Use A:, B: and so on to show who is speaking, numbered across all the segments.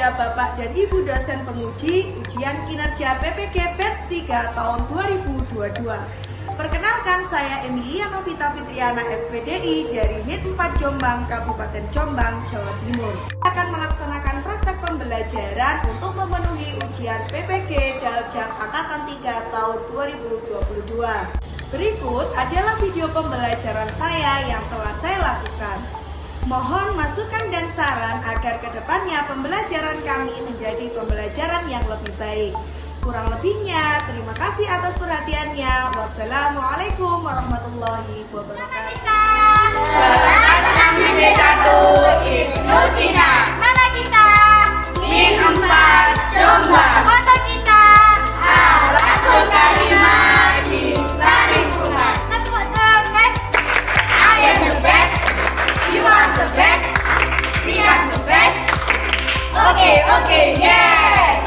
A: kepada Bapak dan Ibu dosen penguji ujian kinerja PPG Batch 3 tahun 2022. Perkenalkan, saya Emilia Novita Fitriana SPDI dari HIT 4 Jombang, Kabupaten Jombang, Jawa Timur. Akan melaksanakan praktek pembelajaran untuk memenuhi ujian PPG Daljak Angkatan 3 tahun 2022. Berikut adalah video pembelajaran saya yang telah saya lakukan. Mohon masukan dan saran agar kedepannya pembelajaran kami menjadi pembelajaran yang lebih baik. Kurang lebihnya, terima kasih atas perhatiannya. Wassalamualaikum warahmatullahi wabarakatuh.
B: Mana kita? HIT 4 Jombang. Foto kita. Akhlakul karimah cinta lingkungan. Tepuk tangan. I am the best. You are the best. We are the best. Oke, yes.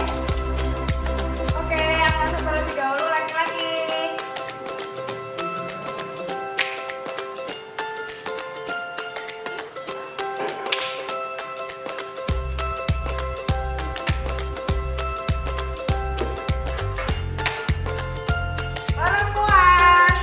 A: Oke, yang masuk terlebih dahulu laki-laki. Perempuan.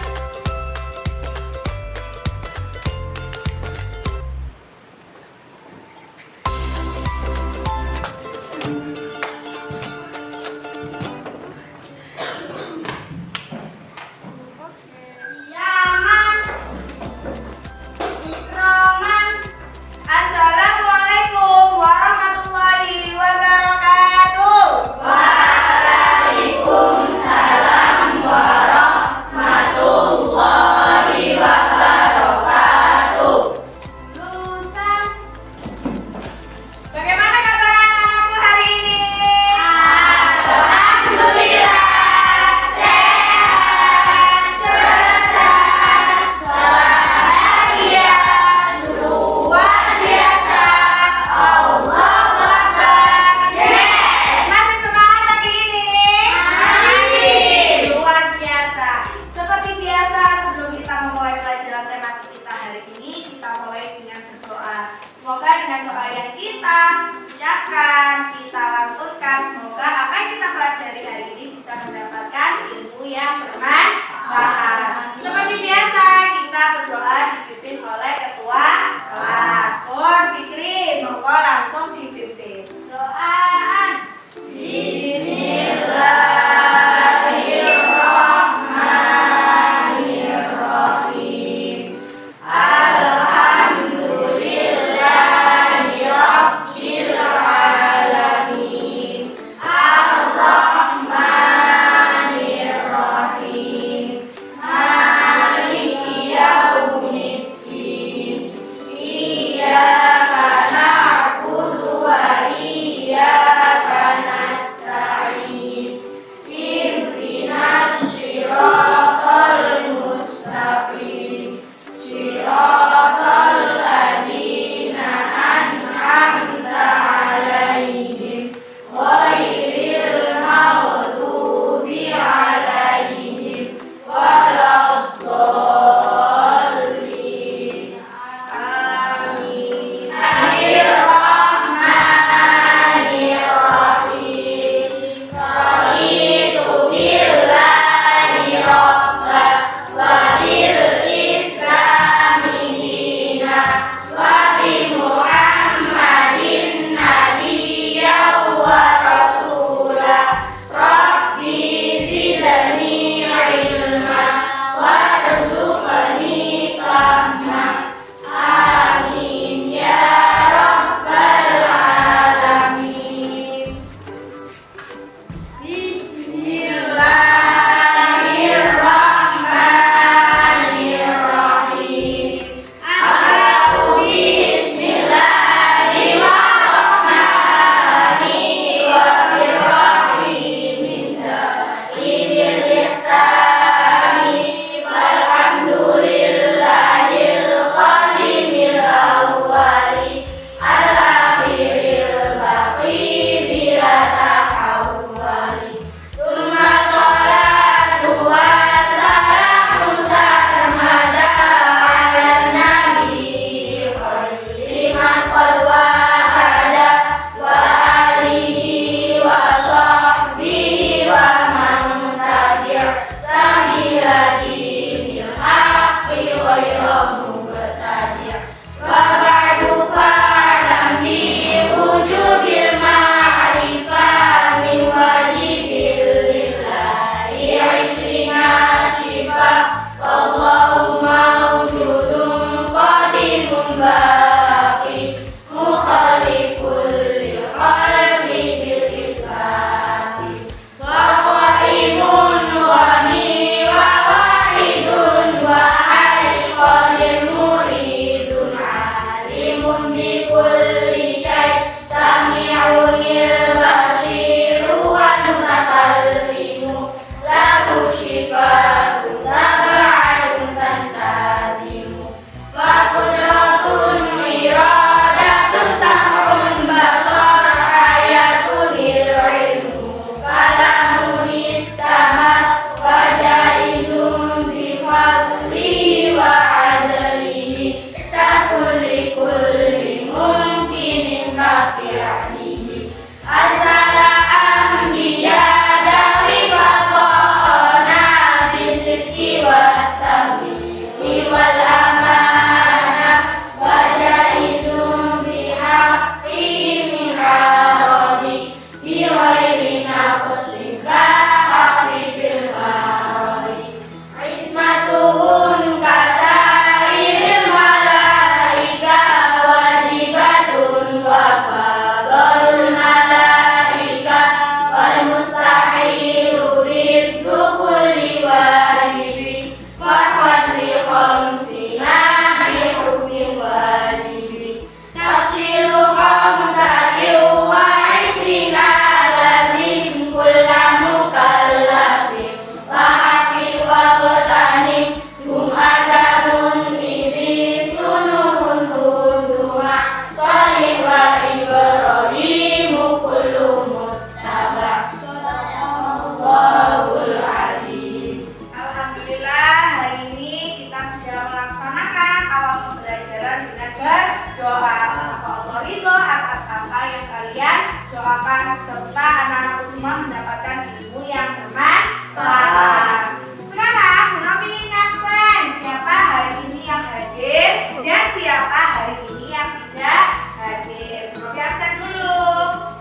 A: doakan serta anak-anakku semua mendapatkan ilmu yang bermanfaat. Sekarang Bu Novi ingin absen siapa hari ini yang hadir dan siapa hari ini yang tidak hadir. Bu Novi absen dulu.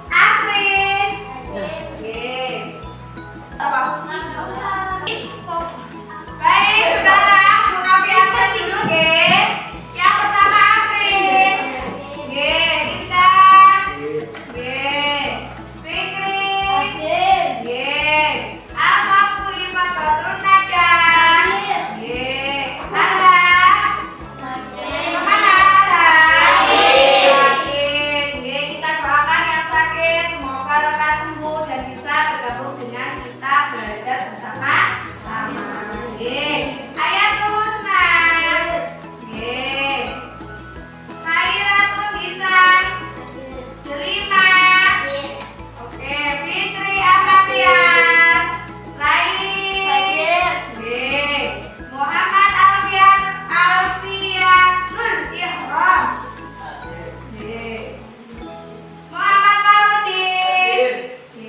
A: Afrin. Oke. Apa? Baik, sekarang Bu Novi absen dulu, Ge. Yang pertama Afrin. Ge, Intan. Ge, Fikri. Ge, Al-Mafu Iman Badrun Nada. Ge, Lara. Kemana Lara? Sakit. Ge, kita doakan yang sakit semoga lekas sembuh dan bisa bergabung dengan kita belajar bersama-sama. Ge, Hayatul Husna. Ge, Khairatul Hisan. Delima. Oke, Fitri Amatian. Lain. G. Muhammad Alfianul Ihram. G. Muhammad Karudin. G.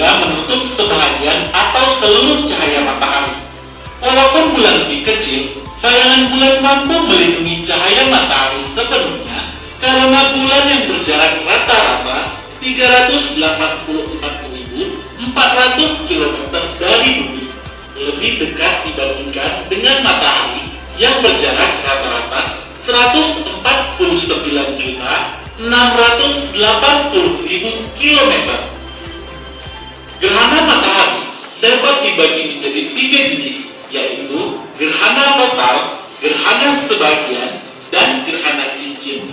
C: juga menutup sebahagian atau seluruh cahaya matahari. Walaupun bulan lebih kecil, bayangan bulan mampu melindungi cahaya matahari sepenuhnya karena bulan yang berjarak rata-rata 384.400 km dari bumi lebih dekat dibandingkan dengan matahari yang berjarak rata-rata 149.680.000 km. Gerhana matahari dapat dibagi menjadi 3 jenis, yaitu gerhana total, gerhana sebagian, dan gerhana cincin.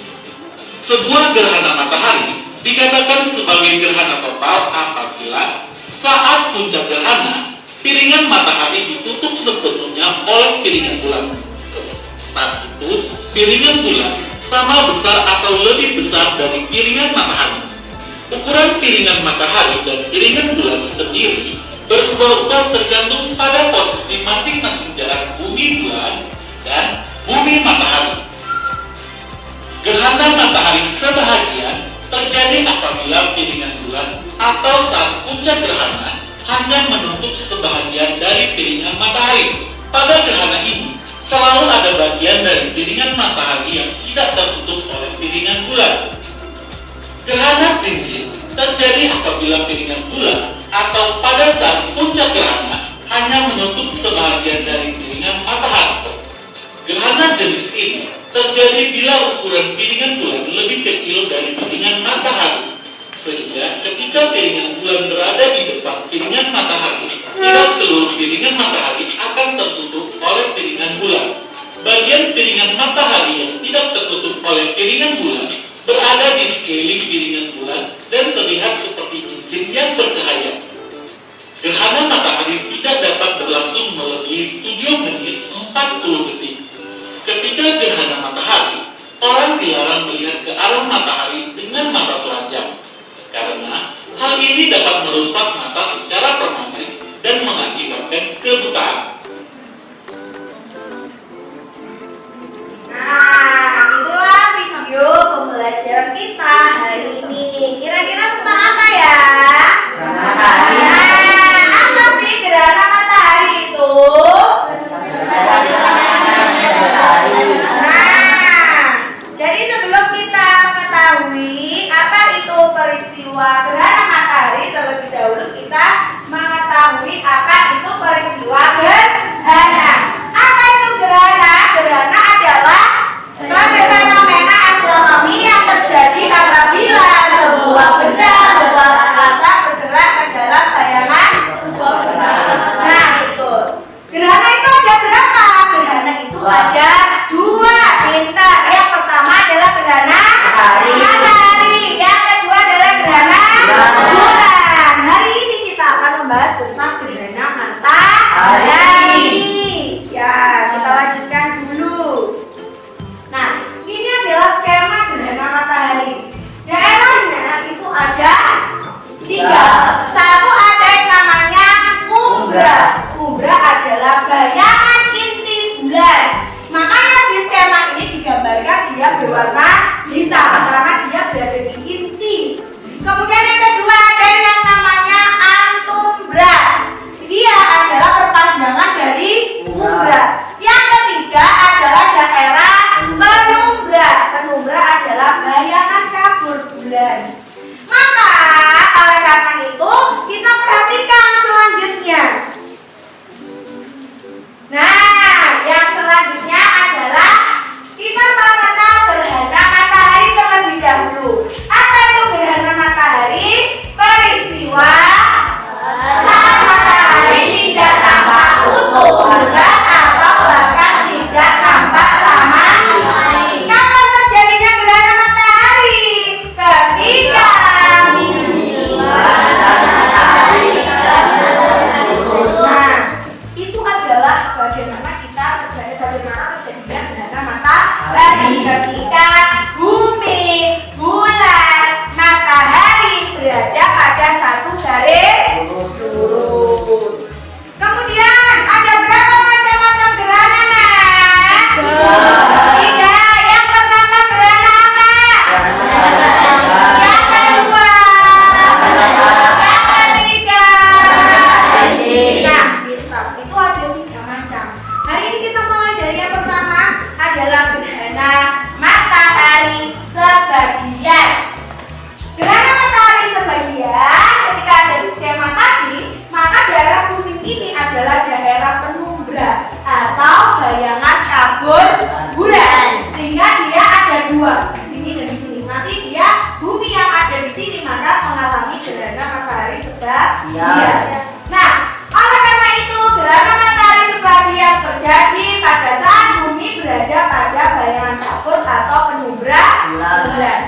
C: Sebuah gerhana matahari dikatakan sebagai gerhana total apabila saat puncak gerhana, piringan matahari ditutup sepenuhnya oleh piringan bulan. Saat itu, piringan bulan sama besar atau lebih besar dari piringan matahari. Ukuran piringan matahari dan piringan bulan sendiri berubah-ubah tergantung pada posisi masing-masing jarak bumi bulan dan bumi matahari. Gerhana matahari sebahagian terjadi apabila piringan bulan atau saat puncak gerhana hanya menutup sebahagian dari piringan matahari. Pada gerhana ini, selalu ada bagian dari piringan matahari yang tidak tertutup oleh piringan bulan. Gerhana cincin terjadi apabila piringan bulan atau pada saat puncak gerhana hanya menutup sebahagian dari piringan matahari. Gerhana jenis ini terjadi bila ukuran piringan bulan lebih kecil dari piringan matahari, sehingga ketika piringan bulan berada di depan piringan matahari, tidak seluruh piringan matahari akan tertutup oleh piringan bulan. Bagian piringan matahari yang tidak tertutup oleh piringan bulan berada di sekeliling piringan bulan dan terlihat seperti cincin yang bercahaya. Gerhana matahari tidak dapat berlangsung melebihi 7 menit 40 detik. Ketika gerhana matahari, orang dilarang melihat ke arah matahari dengan mata telanjang, karena hal ini dapat merusak mata secara permanen dan mengakibatkan kebutaan.
A: Nah, itulah video pembelajaran kita hari ini. Kira-kira tentang apa ya?
B: Matahari.
A: Nah, apa sih gerhana matahari itu? bayangan kapur atau penumbra bulan.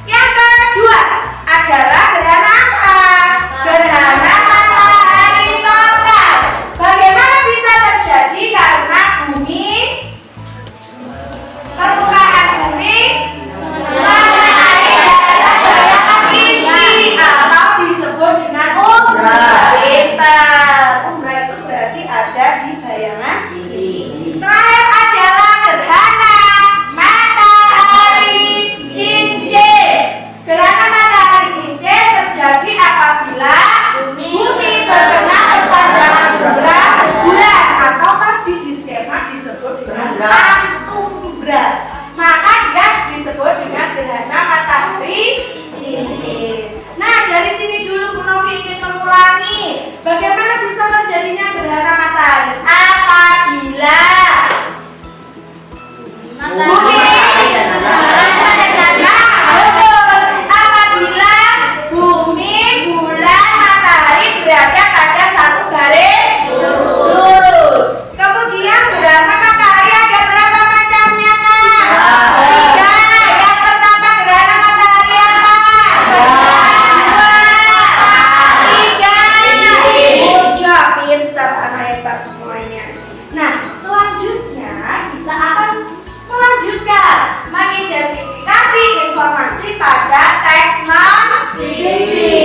A: Yang kedua adalah gerhana apa? Gerhana matahari total. Bagaimana bisa terjadi? Karena bumi, permukaan bumi mengenai bayangan tinggi atau disebut dengan umbra. Umbra itu berarti ada di bayangan tinggi. Terakhir adalah gerhana matahari cincin. Gerhana matahari cincin terjadi apabila bumi terkena perpanjangan umbra bulan atau tadi di skema disebut dengan umbra. Maka dia disebut dengan gerhana matahari cincin. Nah, dari sini dulu Bu Novi ingin mengulangi bagaimana bisa terjadinya gerhana matahari apabila apabila bumi, bulan, matahari berada pada satu garis lurus. Kemudian gerhana matahari ada berapa macamnya, Kak? 3. Yang pertama gerhana matahari apa? 2, 3. Udah pintar, anak hebat semuanya. Nah, selanjutnya kita akan melanjutkan mengidentifikasi informasi pada teks non-fiksi.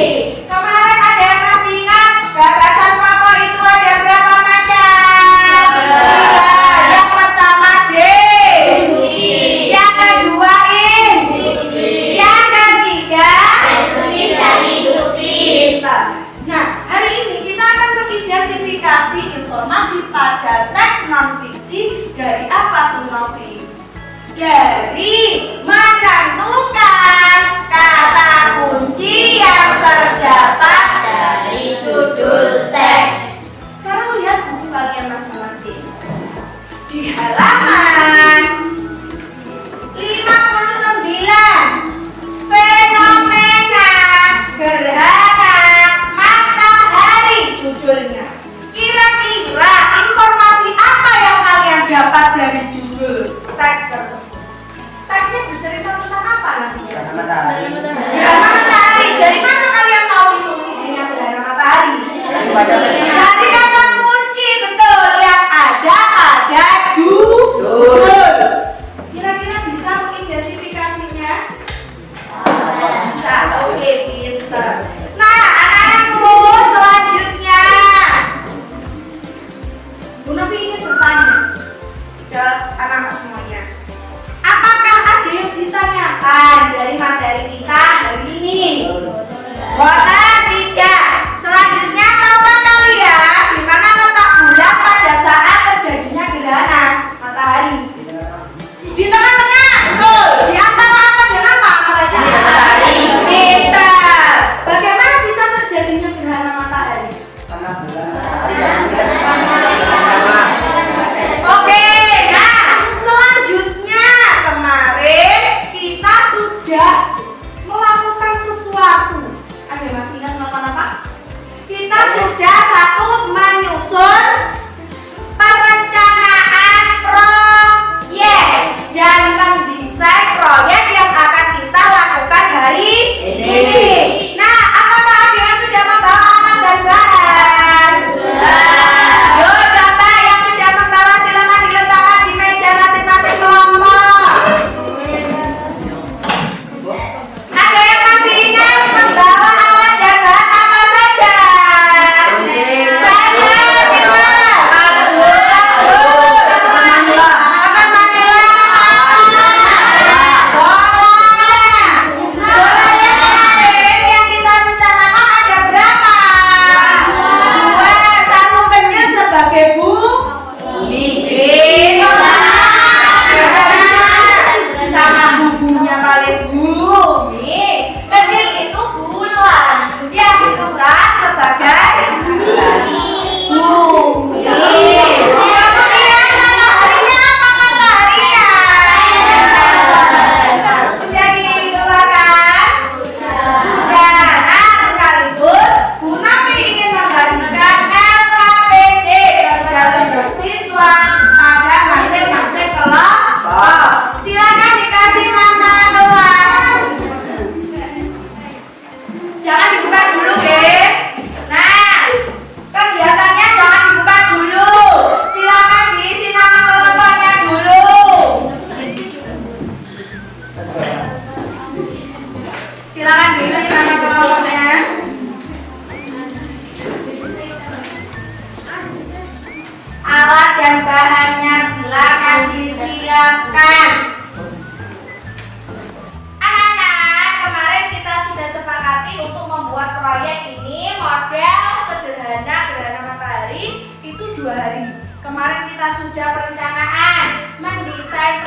A: Kemarin ada yang masih ingat gagasan pokok itu ada berapa macam? 3. Yang pertama D, yang kedua in, yang ketiga pintar. Nah, hari ini kita akan mengidentifikasi informasi pada teks non-fiksi dari apa Bu Novi? Dari menentukan kata kunci yang terdapat dari judul teks. Sekarang lihat buku kalian masing-masing. Di halaman 59, fenomena gerhana matahari judulnya. Kira-kira informasi apa yang kalian dapat dari judul teks tersebut? Teksnya bercerita tentang apa nanti? Gerhana matahari. Dari mana kalian tahu itu isinya gerhana matahari? Dari kata kunci, betul, yang ada pada judul. Kira-kira bisa mengidentifikasinya? Bisa, oke, pintar. Nah, anak-anakku, selanjutnya Bu Novi ingin bertanya ke anak-anak semuanya. Apakah ada yang ditanyakan dari materi kita hari ini? Bola tidak. Selanjutnya, tahukah kalian di mana letak bulan pada saat terjadinya gerhana matahari? Di tengah-tengah, betul. Di antara apa dan apa mereka? Matahari. Pintar. Bagaimana bisa terjadinya gerhana matahari? Oke, nah selanjutnya kemarin kita sudah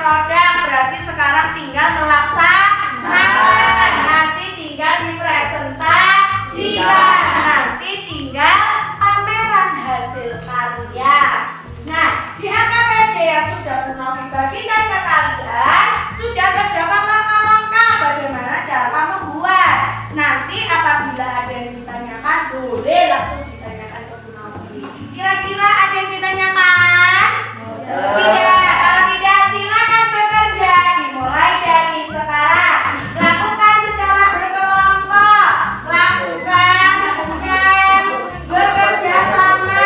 A: produk, berarti sekarang tinggal melaksanakan. Nanti tinggal dipresentasikan. Nanti tinggal pameran hasil karya. Nah, di AKPD yang sudah Bu Novi bagikan ke kalian, sudah terdapat langkah-langkah bagaimana cara membuat. Nanti apabila ada yang ditanyakan, boleh langsung ditanyakan ke Bu Novi. Kira-kira ada yang ditanyakan? Tidak. Kalau tidak, silakan bekerja. Dimulai dari sekarang. Lakukan secara berkelompok. Lakukan dengan bekerja sama.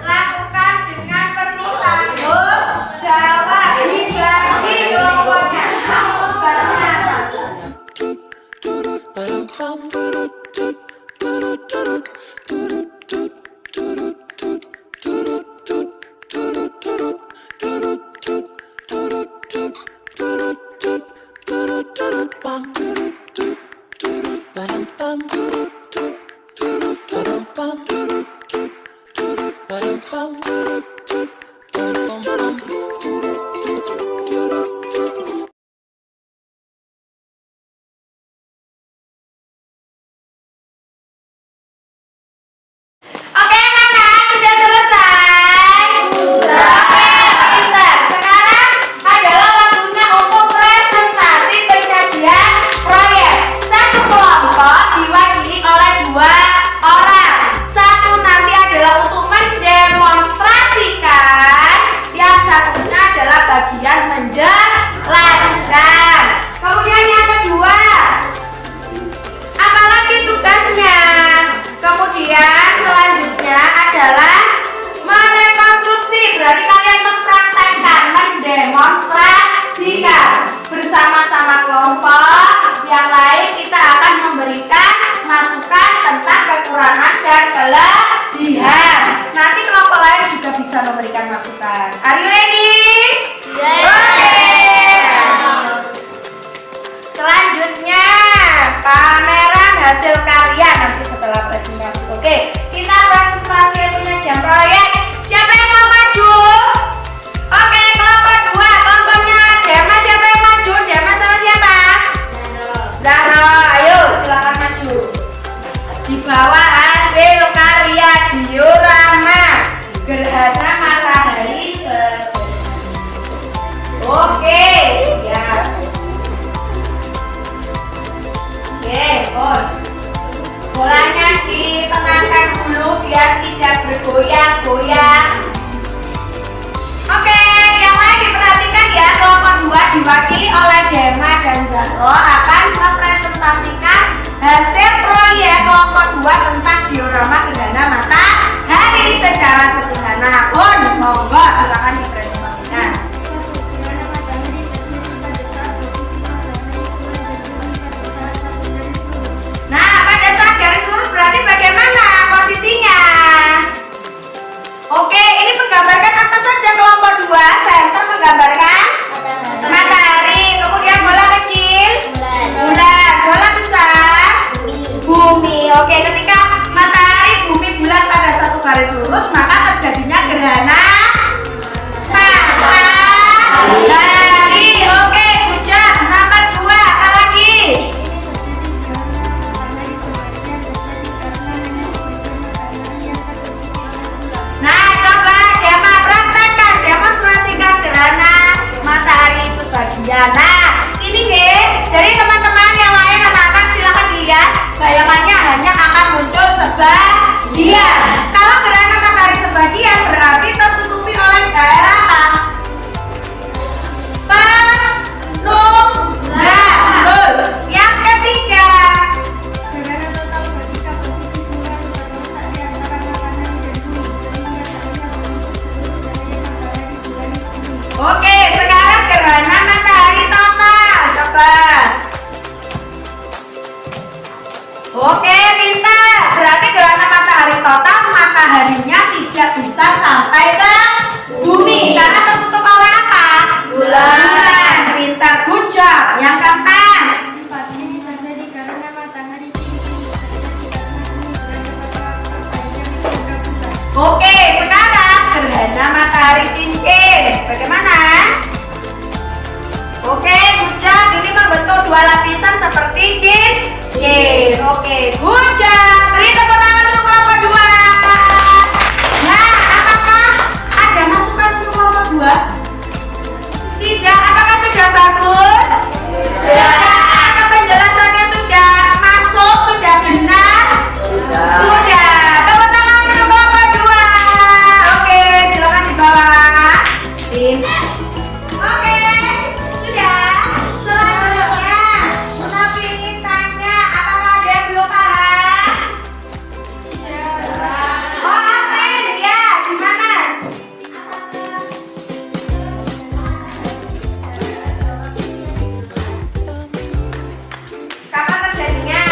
A: Lakukan dengan penuh tanggung jawab. Dibagi kelompoknya. Oke, Nana, sudah selesai? Sudah. Oke, pintar. Sekarang adalah waktunya untuk presentasi penyajian proyek. Satu kelompok diwakili oleh 2 orang. Satu nanti adalah untuk mendemonstrasikan, yang satunya adalah bagian menjelaskan. Kemudian yang kedua, apalagi tugasnya? Kemudian selanjutnya adalah merekonstruksi, berarti kalian mempraktekkan, mendemonstrasikan bersama-sama kelompok yang lain. Kita akan memberikan masukan tentang kekurangan dan kelebihan. Nanti kelompok lain juga bisa memberikan masukan. Are you ready? Oke. Selanjutnya pameran hasil karya nanti setelah presentasi. Oke, kita presentasi penyajian proyek. Siapa yang mau maju? Oke, kelompok 2, kelompoknya Dema. Siapa yang maju? Dema sama siapa? Zahro. Ayo silakan maju. Di bawah hasil karya diorama gerhana matahari Oke, siap. Oke, bolanya ditenangkan dulu biar tidak bergoyang-goyang. Oke, yang lain diperhatikan ya. Kelompok 2 diwakili oleh Dema dan Zahro akan mempresentasikan hasil proyek kelompok 2 tentang diorama gerhana matahari secara sederhana. Monggo silakan dipresentasikan. Nah, pada saat garis lurus berarti bagaimana posisinya? Oke, ini menggambarkan apa saja kelompok 2? Center menggambarkan matahari. Kemudian bola kecil bulan. Bola besar bumi. Oke, ketika matahari, bumi, bulan pada satu garis lurus, maka terjadinya gerhana matahari. Oke, hujat. Nomor 2, apa lagi? Nah, coba Dema praktekkan, demonstrasikan gerhana matahari sebagian. Nah, ini deh. Jadi teman-teman yang lain anak-anak silakan dilihat. Bayangannya hanya akan muncul sebagian. Kalau gerhana matahari sebagian berarti tertutupi oleh daerah apa? Betul. Yang ketiga, oke, sekarang gerhana matahari tahun dua lapisan seperti cincin. Oke, good job. Beri tepuk tangan untuk kelompok 2. Nah, apakah ada masukan untuk kelompok 2? Tidak. Apakah sudah bagus? Sudah. Apakah penjelasannya sudah masuk? Sudah benar? Sudah. Tepuk tangan untuk kelompok 2. Oke, silakan di bawah. Oke, sudah. Selanjutnya, Novi ingin tanya, apakah ada yang belum paham? Oh, April, ya, gimana? Kapan terjadinya?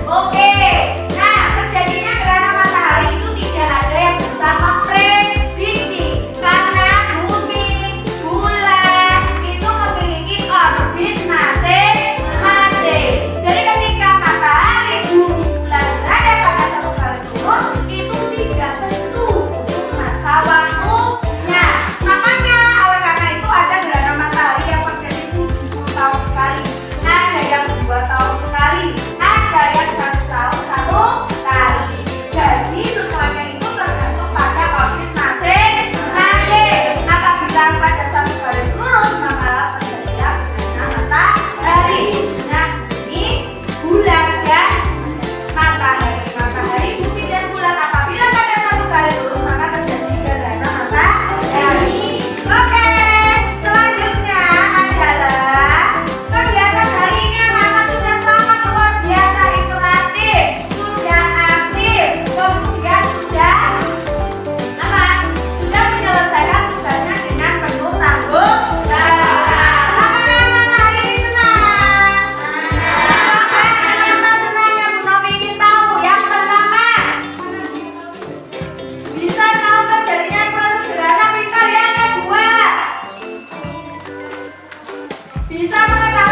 A: Oke, nah terjadinya gerhana matahari itu tidak ada yang bisa memprediksi karena bumi, bulan itu memiliki orbit masing-masing. Jadi ketika matahari, bumi, bulan berada pada satu garis lurus, itu tidak tentu untuk masa waktunya. Makanya oleh karena itu ada gerhana matahari yang terjadi 70 tahun sekali, ada yang 2 tahun sekali, ada yang 1 tahun 1 kali. Jadi semuanya itu tergantung pada orbit masing-masing. Apabila pada satu garis lurus maka terjadinya gerhana matahari, khususnya bumi, bulan dan matahari, bumi dan bulan. Apabila pada satu garis lurus maka terjadi gerhana matahari. Oke, selanjutnya adalah kegiatan hari ini anak-anak sudah sangat luar biasa interaktif, sudah aktif, kemudian sudah apa? Sudah menyelesaikan tugasnya dengan penuh tanggung jawab. Apakah anak-anak hari ini senang? Kenapa senangnya? Bu Novi ingin tahu. Yang pertama, bisa tahu terjadinya proses gerhana. Pintar. Yang kedua, bisa mengetahui